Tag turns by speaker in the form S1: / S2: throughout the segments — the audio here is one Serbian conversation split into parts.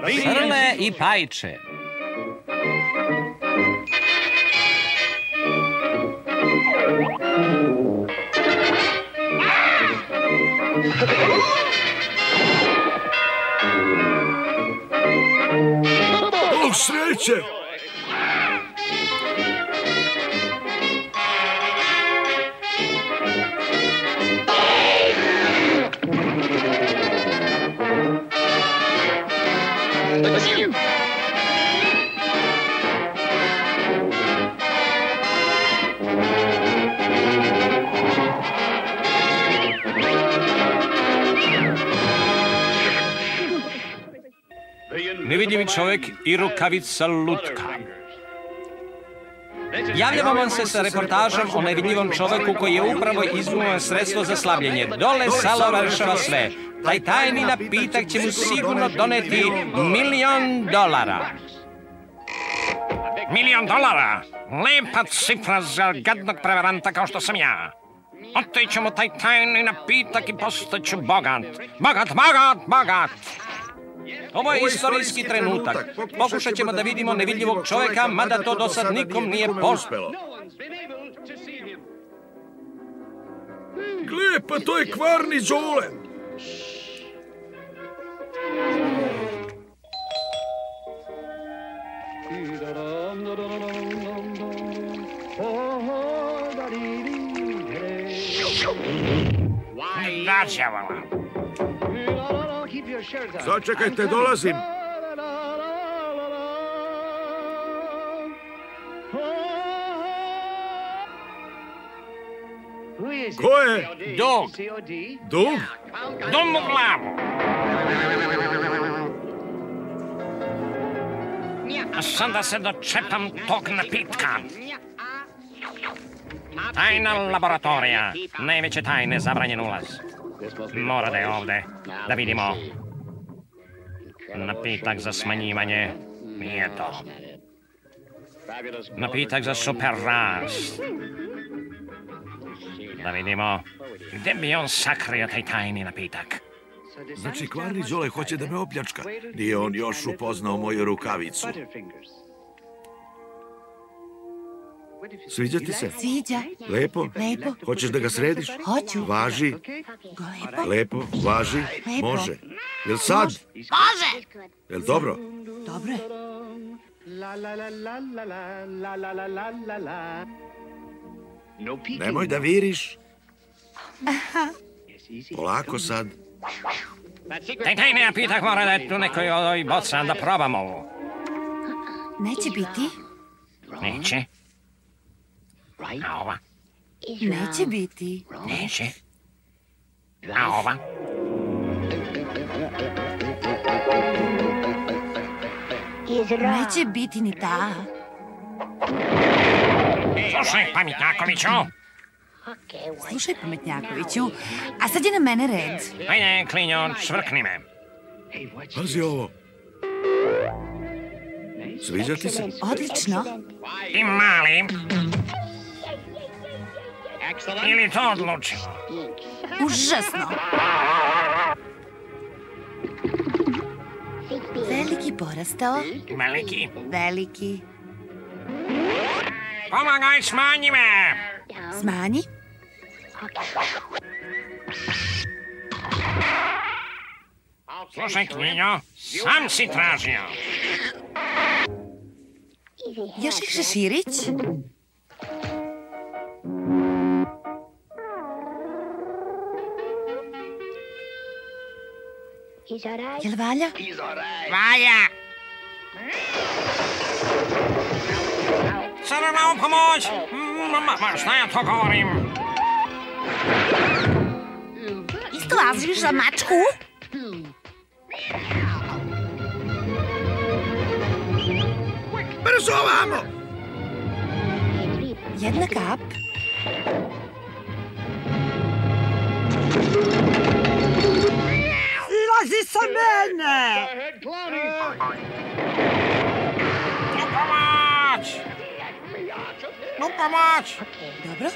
S1: Srle i pajče.
S2: Bog sreće!
S1: Nevidljivi čovjek i rukavica lutka. Javljamo vam se sa reportažom o nevidljivom čovjeku koji je upravo izumio sredstvo za slavljenje. Dole Salo rešava sve. Taj tajni napitak će mu sigurno doneti $1.000.000. $1.000.000? Lepa cifra za gadnog prevaranta kao što sam ja. Otiću mu taj tajni napitak i postaću bogat. Bogat! Ovo je istorijski trenutak. Pokušat ćemo da vidimo nevidljivog čovjeka, mada to do sad nikom nije pospelo.
S2: Gle, pa to je kvarni Đole.
S1: Dađavala.
S2: Začekajte, dolazim. Ko je?
S1: Dug.
S2: Dug?
S1: Dum u glavu. A sada se dočepam tog napitka. Tajna laboratorija. Najveće tajne, zabranjen ulaz. Mora da je ovde. Da vidimo. Napitak za smanjivanje. Nije to. Napitak za super rast. Da vidimo. Gde bi on sakrio taj tajni napitak?
S2: Znači, kvarni Đole hoće da me opljačka. Nije on još upoznao moju rukavicu. Sviđa ti se?
S3: Sviđa.
S2: Lepo?
S3: Lepo.
S2: Hoćeš da ga središ?
S3: Hoću.
S2: Važi?
S3: Lepo.
S2: Lepo, važi?
S3: Lepo.
S2: Može. Jel sad?
S3: Može.
S2: Jel dobro?
S3: Dobro je.
S2: Nemoj da viriš. Polako sad.
S1: Taj tajni napitak mora da je tu nekoj od ovih boca da probamo ovo.
S3: Neće biti.
S1: Neće. A ova?
S3: Neće biti.
S1: Neće. A ova?
S3: Neće biti ni ta.
S1: Slušaj, pametnjakoviću.
S3: Slušaj, pametnjakoviću, a sad je na mene red.
S1: Ajde, klinjo, čvrkni me.
S2: Pazi ovo. Sviđa ti se?
S3: Odlično.
S1: I mali. Ili to odlučimo?
S3: Užasno. Veliki porastao.
S1: Veliki.
S3: Veliki.
S1: Pomagaj, smanji me.
S3: Smanji.
S1: Slušaj, klinjo, sam si tražio.
S3: Još ih šeširić. Jel valja?
S1: Valja. Crna u pomoć. Šta ja to govorim?
S3: Isto laziš za mačku?
S2: Brzo ovamo!
S3: Jedna kap.
S4: Silazi sa mene!
S1: U pomoć!
S3: Dobro.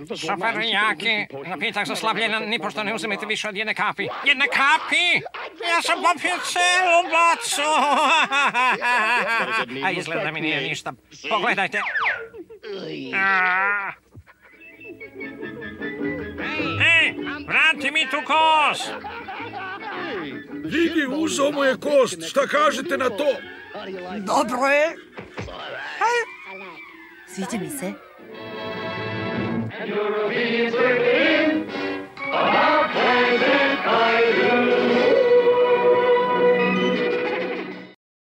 S1: Šofer jaki, napitak za slavljena, nipošto ne uzimajte više od 1 kapi. 1 kapi? Ja sam popio celu bocu. A izgleda da mi nije ništa. Pogledajte. Ej, vrati mi tu kost.
S2: Vidi, uzeo mu je kost. Šta kažete na to?
S4: Dobro je.
S3: Sviđa mi se.
S5: Your obedience will begin. About time and I do.